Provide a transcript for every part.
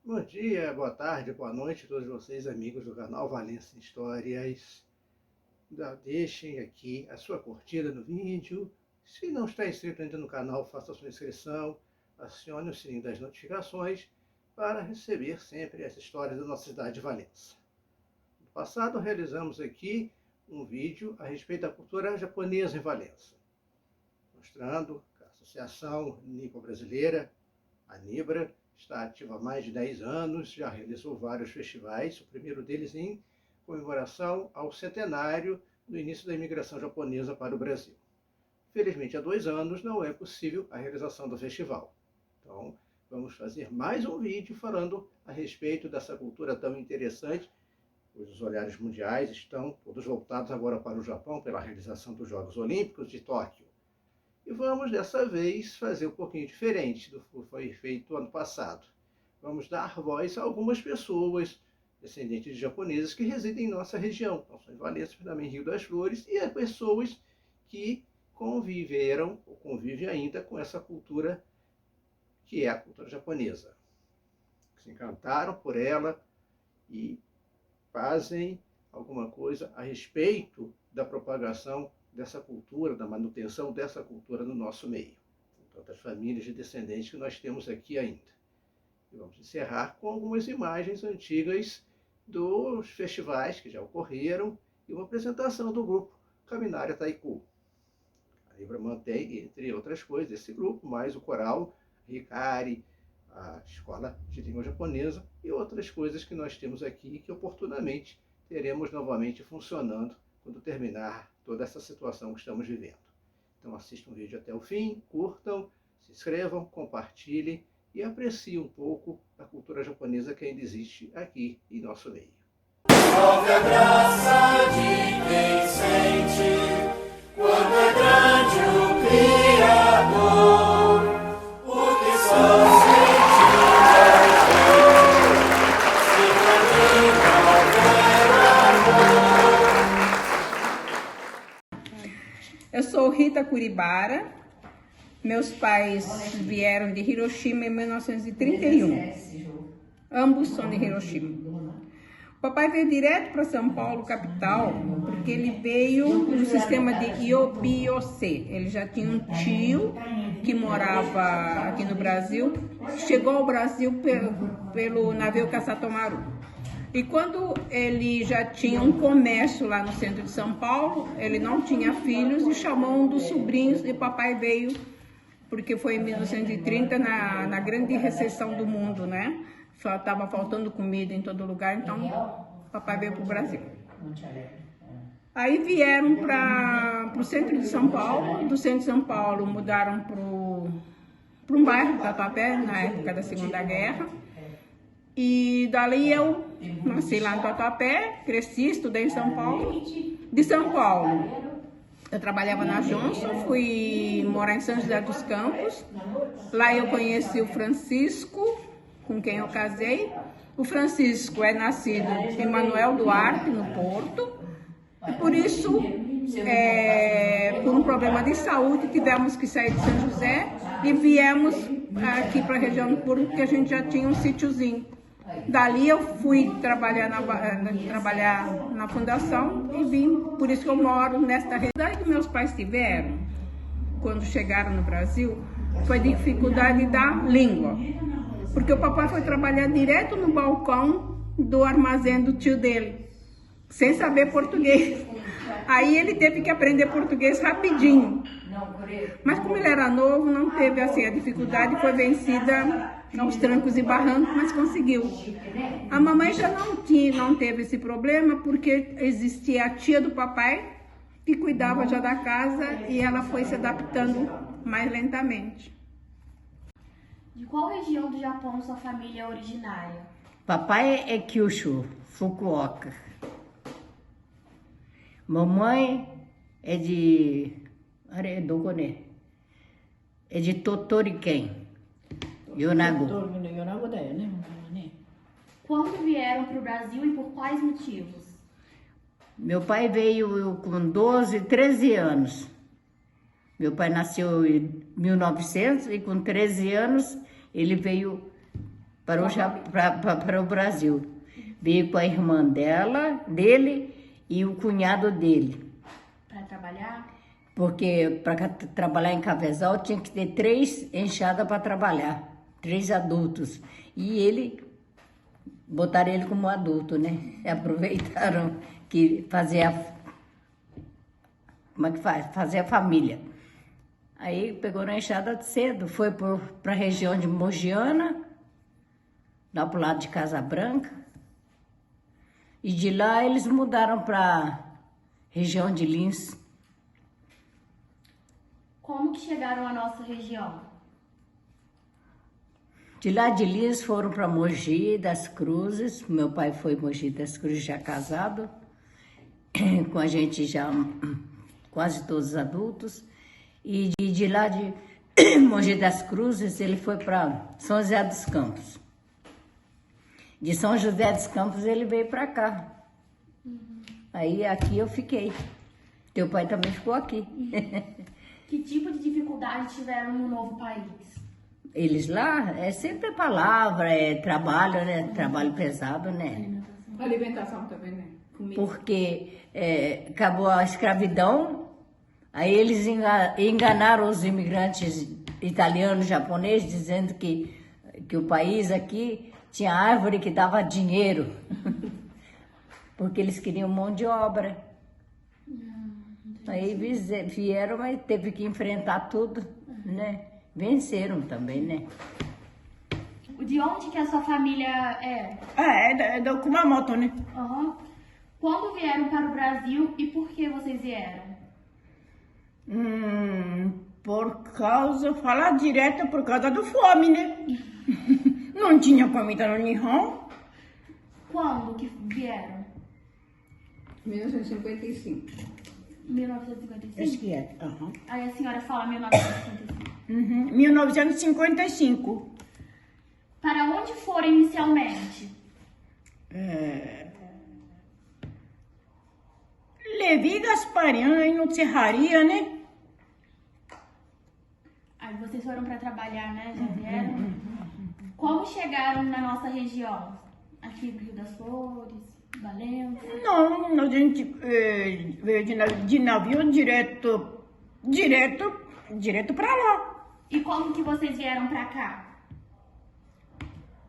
Bom dia, boa tarde, boa noite a todos vocês, amigos do canal Valência Histórias. Deixem aqui a sua curtida no vídeo. Se não está inscrito ainda no canal, faça a sua inscrição, acione o sininho das notificações para receber sempre essa história da nossa cidade de Valença. No passado, realizamos aqui um vídeo a respeito da cultura japonesa em Valença, mostrando que a Associação Nipo-Brasileira, a NIBRA, está ativa há mais de 10 anos, já realizou vários festivais, o primeiro deles em comemoração ao centenário do início da imigração japonesa para o Brasil. Felizmente, há 2 anos não é possível a realização do festival. Então, vamos fazer mais um vídeo falando a respeito dessa cultura tão interessante. Os olhares mundiais estão todos voltados agora para o Japão pela realização dos Jogos Olímpicos de Tóquio. E vamos, dessa vez, fazer um pouquinho diferente do que foi feito ano passado. Vamos dar voz a algumas pessoas, descendentes de japoneses, que residem em nossa região, não só em Valença, mas também em Rio das Flores, e a pessoas que conviveram, ou convivem ainda, com essa cultura, que é a cultura japonesa. Que se encantaram por ela e fazem alguma coisa a respeito da propagação dessa cultura, da manutenção dessa cultura no nosso meio. Tantas famílias de descendentes que nós temos aqui ainda. E vamos encerrar com algumas imagens antigas dos festivais que já ocorreram e uma apresentação do grupo Caminharia Taiko. A Libra mantém, entre outras coisas, esse grupo, mais o coral Hikari, a escola de língua japonesa e outras coisas que nós temos aqui que oportunamente teremos novamente funcionando quando terminar toda essa situação que estamos vivendo. Então assistam o vídeo até o fim, curtam, se inscrevam, compartilhem e apreciem um pouco a cultura japonesa que ainda existe aqui em nosso meio. Salve a graça de quem sente, quando é grande o Criador, o que só Eu sou Rita Curibara, meus pais vieram de Hiroshima em 1931, ambos são de Hiroshima. O papai veio direto para São Paulo, capital, porque ele veio no sistema de Iobiyose. Ele já tinha um tio que morava aqui no Brasil, chegou ao Brasil pelo navio Kasatomaru. E quando ele já tinha um comércio lá no centro de São Paulo, ele não tinha filhos e chamou um dos sobrinhos e papai veio, porque foi em 1930, na grande recessão do mundo, né? Só estava faltando comida em todo lugar, então papai veio para o Brasil. Aí vieram para o centro de São Paulo, do centro de São Paulo mudaram para um bairro, Tatuapé, na época da Segunda Guerra. E dali eu nasci lá no Tatuapé, cresci, estudei em São Paulo. De São Paulo, eu trabalhava na Johnson, fui morar em São José dos Campos. Lá eu conheci o Francisco, com quem eu casei. O Francisco é nascido em Manuel Duarte, no Porto. E por isso, por um problema de saúde, tivemos que sair de São José e viemos aqui para a região do Porto, porque a gente já tinha um sítiozinho. Dali eu fui trabalhar na fundação e vim, por isso que eu moro nesta região. Que meus pais tiveram, quando chegaram no Brasil, foi dificuldade da língua. Porque o papai foi trabalhar direto no balcão do armazém do tio dele, sem saber português. Aí ele teve que aprender português rapidinho. Mas como ele era novo, não teve assim a dificuldade, foi vencida aos trancos e barrancos, mas conseguiu. A mamãe já não teve esse problema, porque existia a tia do papai, que cuidava já da casa, e ela foi se adaptando mais lentamente. De qual região do Japão sua família é originária? Papai é Kyushu, Fukuoka. Mamãe é de... É de Totoriken, Yonago. Quando vieram para o Brasil e por quais motivos? Meu pai veio com 12, 13 anos. Meu pai nasceu em 1900 e com 13 anos ele veio para o Brasil. Veio com a irmã dele e o cunhado dele. Para trabalhar? Porque para trabalhar em Cafezal tinha que ter 3 enxadas para trabalhar, 3 adultos. E botaram ele como adulto, né? E aproveitaram que como é que faz? Fazer a família. Aí pegou na enxada cedo, foi para a região de Mogiana, lá pro lado de Casa Branca. E de lá eles mudaram para região de Lins. Como que chegaram à nossa região? De lá de Lins foram para Mogi das Cruzes. Meu pai foi Mogi das Cruzes já casado, com a gente já quase todos adultos. E de lá de Mogi das Cruzes ele foi para São José dos Campos. De São José dos Campos ele veio para cá. Aí aqui eu fiquei. Teu pai também ficou aqui. Que tipo de dificuldade tiveram no novo país? Eles lá, é sempre palavra, é trabalho, né? Trabalho pesado, né? Alimentação também, né? Comida. Porque acabou a escravidão, aí eles enganaram os imigrantes italianos, japoneses, dizendo que o país aqui tinha árvore que dava dinheiro. Porque eles queriam mão de obra. Aí vieram, mas teve que enfrentar tudo, né? Venceram também, né? De onde que a sua família é? É do Kumamoto, né? Aham. Quando vieram para o Brasil e por que vocês vieram? Falar direto, por causa do fome, né? Não tinha comida no Nihon. Quando que vieram? 1955. 1955? Acho que é. Uhum. Aí a senhora fala 1955. 1955. Para onde foram inicialmente? Levi Gasparian e no Serraria, né? Aí vocês foram para trabalhar, né? Já vieram? Como chegaram na nossa região? Aqui no Rio das Flores, Valença? Não, a gente veio de navio direto para lá. E como que vocês vieram para cá?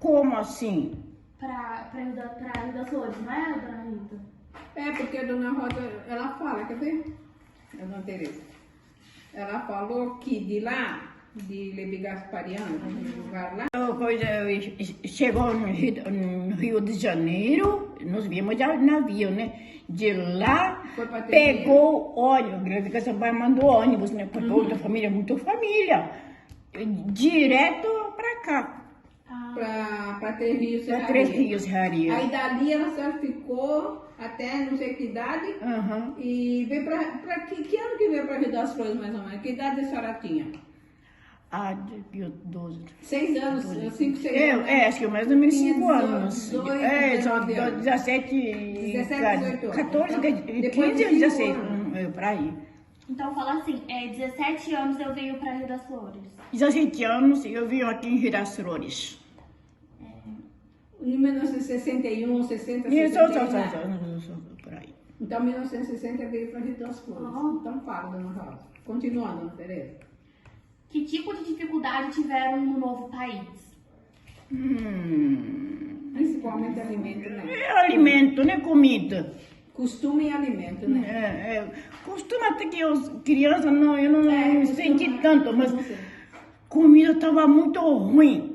Como assim? Para Rio das Flores, não é, dona Rita? É, porque a dona Rosa, ela fala, quer ver? A dona Tereza. Ela falou que de lá, de Levi Gaspariano, do lugar lá. Chegou no Rio de Janeiro, nós vimos de navio, né? De lá, pegou ônibus, Levi Gaspariano mandou ônibus, né? Porque outra família, muito família. Direto pra cá. Para Três Rios, Para Três Rios, Serraria. Aí dali a senhora ficou até não sei que idade. E veio para que ano que veio para Rio das Flores, mais ou menos? Que idade a senhora tinha? 12. 6 anos, 5, 6 anos. Acho que mais ou menos 5 Tinha anos. 18, Só 19 17, 18 anos. 14, Depois 15 de ou 16, 5 anos. por aí. Então fala assim, 17 anos eu venho para Rio das Flores. 17 anos eu vim aqui em Rio das Flores. Em 1961, 60, Isso, 61. por aí. Então, 1960 veio para Rio das Flores. Então, fala, dona Rosa. Continuando, dona Tereza. Que tipo de dificuldade tiveram no novo país? Principalmente alimento, né? Alimento, né? Comida. Costume e alimento, né? Costuma até que criança, não, eu não senti tanto, mas Não sei. comida estava muito ruim.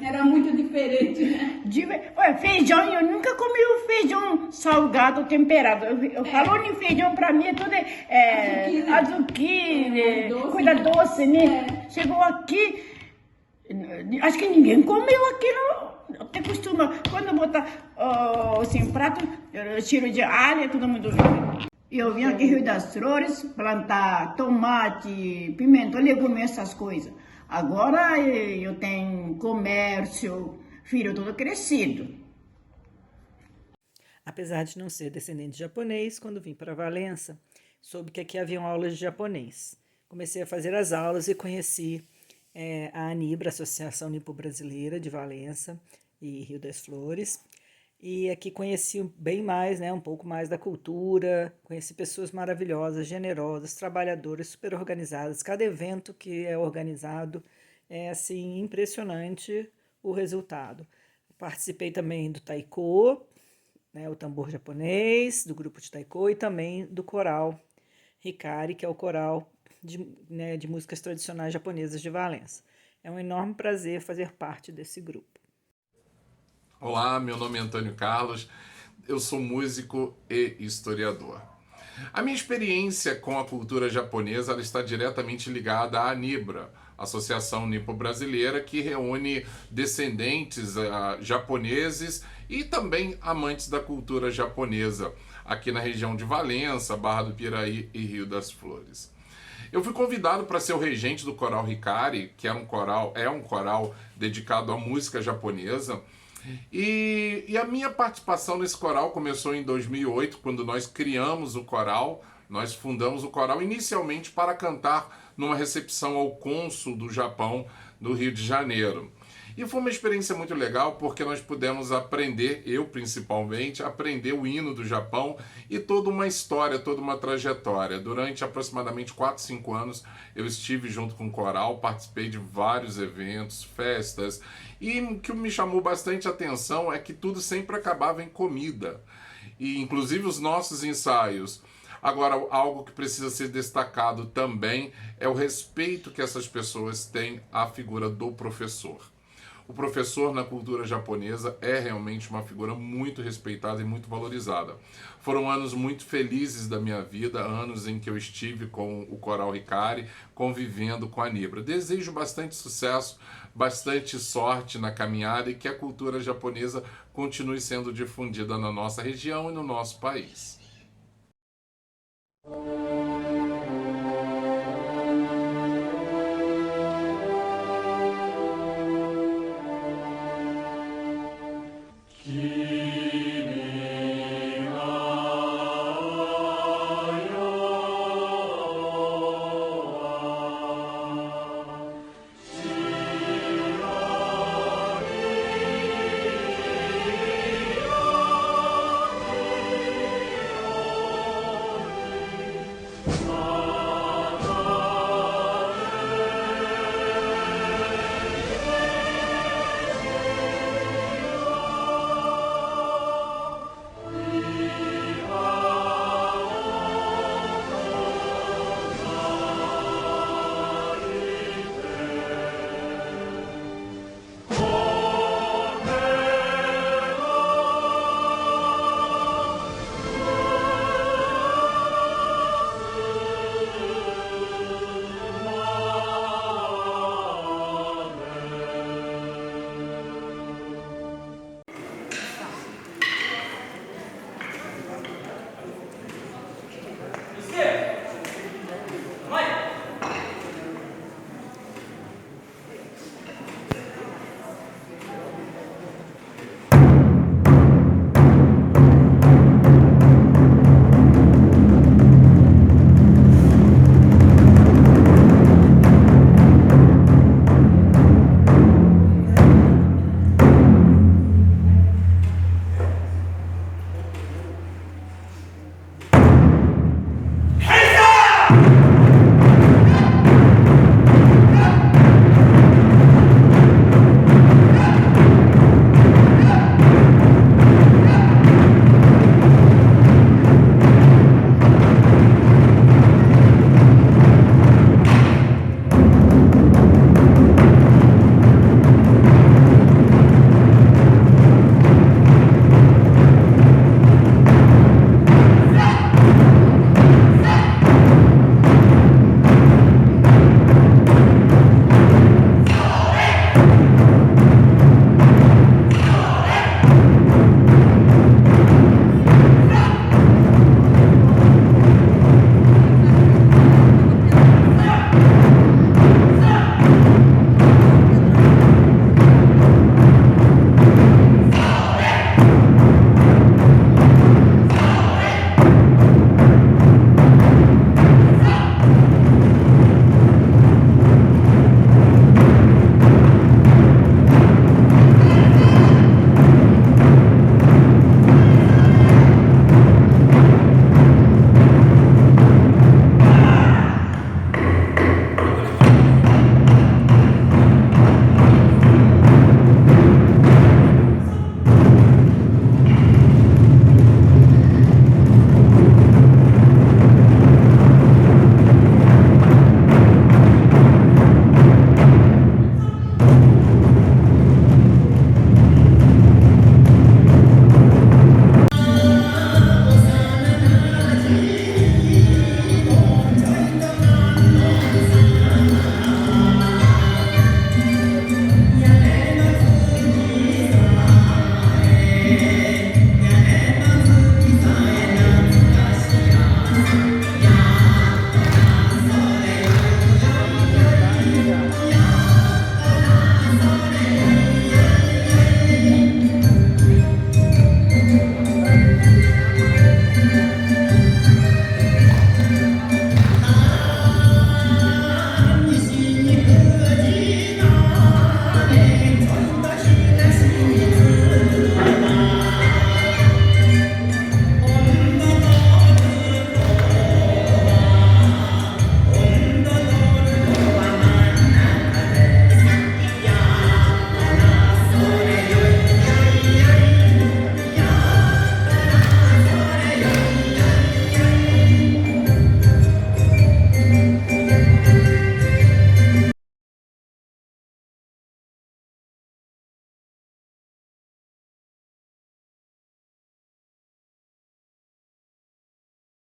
Era muito diferente, né? Olha, feijão, eu nunca comi o feijão salgado, temperado. Eu falo em feijão, pra mim é tudo azuquine, doce, coisa né? doce, né? Chegou aqui, acho que ninguém comeu aquilo. Até costuma, quando botar assim, prato, cheiro de alho, todo mundo vê. Eu vim aqui em Rio das Flores plantar tomate, pimenta, legumes, essas coisas. Agora eu tenho comércio, filho todo crescido. Apesar de não ser descendente de japonês, quando vim para Valença, soube que aqui haviam aulas de japonês. Comecei a fazer as aulas e conheci a ANIBRA, Associação Nipo-Brasileira de Valença e Rio das Flores. E aqui conheci bem mais, né, um pouco mais da cultura, conheci pessoas maravilhosas, generosas, trabalhadoras, super organizadas. Cada evento que é organizado é, assim, impressionante o resultado. Participei também do taiko, né, o tambor japonês, do grupo de taiko e também do coral Hikari, que é o coral né, de músicas tradicionais japonesas de Valença. É um enorme prazer fazer parte desse grupo. Olá, meu nome é Antônio Carlos, eu sou músico e historiador. A minha experiência com a cultura japonesa ela está diretamente ligada à ANIBRA, Associação Nipo-Brasileira, que reúne descendentes japoneses e também amantes da cultura japonesa, aqui na região de Valença, Barra do Piraí e Rio das Flores. Eu fui convidado para ser o regente do coral Hikari, que é um coral dedicado à música japonesa. E a minha participação nesse coral começou em 2008, quando nós criamos o coral. Nós fundamos o coral inicialmente para cantar numa recepção ao cônsul do Japão, do Rio de Janeiro. E foi uma experiência muito legal porque nós pudemos aprender, eu principalmente, aprender o hino do Japão e toda uma história, toda uma trajetória. Durante aproximadamente 4, 5 anos eu estive junto com o coral, participei de vários eventos, festas, e o que me chamou bastante atenção é que tudo sempre acabava em comida, e inclusive os nossos ensaios. Agora, algo que precisa ser destacado também é o respeito que essas pessoas têm à figura do professor. O professor na cultura japonesa é realmente uma figura muito respeitada e muito valorizada. Foram anos muito felizes da minha vida, anos em que eu estive com o coral Hikari, convivendo com a ANIBRA. Desejo bastante sucesso, bastante sorte na caminhada e que a cultura japonesa continue sendo difundida na nossa região e no nosso país.